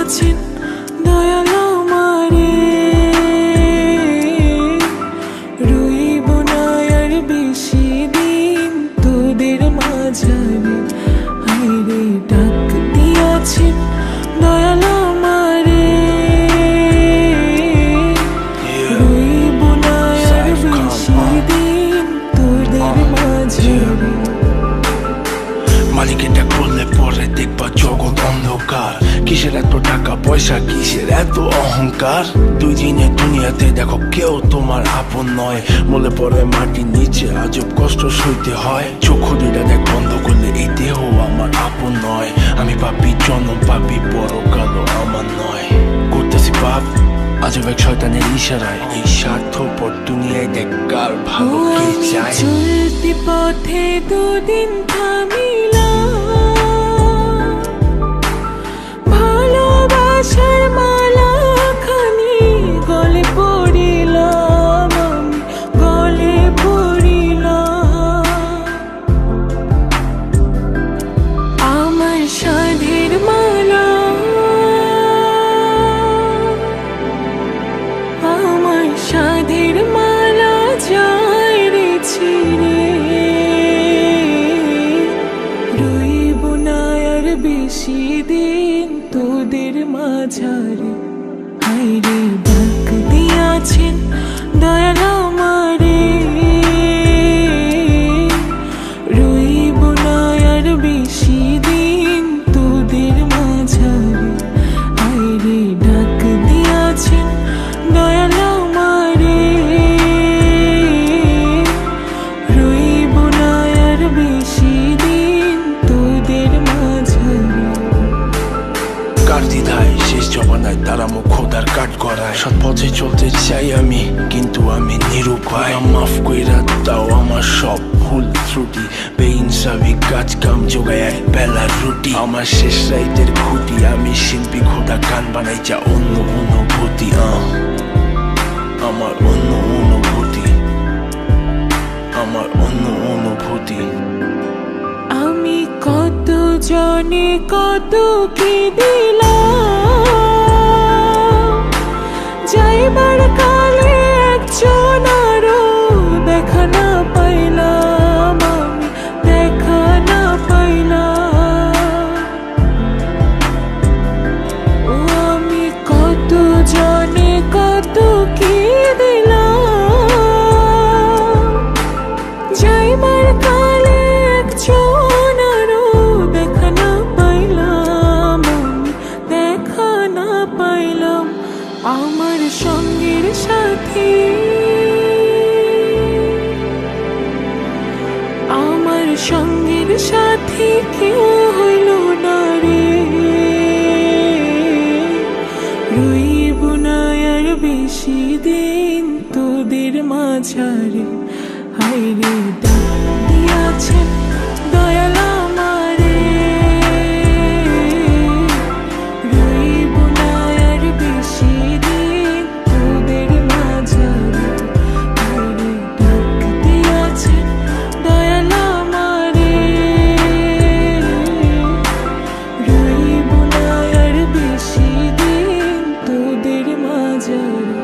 দিয়াছেন দয়াল আমারে, রইব না আর বেশি দিন তোদের মাঝারে। হায়রে ডাক দিয়াছেন দয়াল আমারে, রইব না আর বেশি দিন তোদের মাঝারে। মালিকের ডাক করলে পরে দেখবা জগৎ অন্ধকার। কিসের এত টাকা পয়সা, কিসের এত অহংকার? দুই দিনের দুনিয়াতে দেখো কেউ তোমার আপন নয়। বলে পরে মাটির নিচে আজব কষ্ট সইতে হয়। চক্ষু দুইটা দেখ বন্ধ করলে এই দেহ আমার আপন নয়। আমি পাপী জনম, পাপী পরকালও আমার নয়। করতেছি পাপ আজব এক শয়তানের ইশারায়। এই স্বার্থপর দুনিয়ায় দেখ কার ভালো কে চায়। চলতি পথে দুদিন থামিলাম, ভালোবাসার মালা খানি গলে পড়িলাম, আমি গলে পড়িলাম। আমার সাধের মালা, আমার সাধের মালা যায় রে ছিঁড়ে, রইব না আর বেশি দিন তোদের মাঝারে। হায়রে ডাক দিয়াছেন দয়াল আমারে, রইব না আর বেশি দিন তোদের মাঝারে। হায়রে ডাক দিয়াছেন দয়াল আমারে, রইব না আর বেশি দিন তোদের মাঝারে। কার দ্বিধায় শেষ জবানায় তারা মুখ খোদার কাট করায়। সৎ পথে চলতে চাই আমি, কিন্তু আমি নিরুপায়। মাফ কইরা দাও আমার সব ভুল ত্রুটি। বেইনসাফি কাজ কাম যোগায় এক বেলার রুটি। আমার শেষ রাইতের খুঁটি, আমি শিল্পী খোদা গান বানাই যা অন্য অনুভূতি। আমার অন্য অনুভূতি, আমার অন্য অনুভূতি। আমি কত জনে কত কি দিলাম, যাইবার কালে একজন আরো দেখা না পাইলাম, আমি দেখা না পাইলাম। ও আমি কত জনে কত কি দিলাম, যাইবার কালে একজন আরো দেখা না পাইলাম, আমি দেখা না পাইলাম। আমার সঙ্গের সাথী, আমার সঙ্গের সাথী কেউ হইল না রে, রইব না আর বেশি দিন তোদের মাঝারে। হায়রে ডাক দিয়াছেন দয়াল আমারে, রইব না আর বেশি দিন তোদের মাঝারে। হায়রে ডাক দিয়াছেন দয়াল আমারে, রইব না আর বেশি দিন তোদের মাঝারে।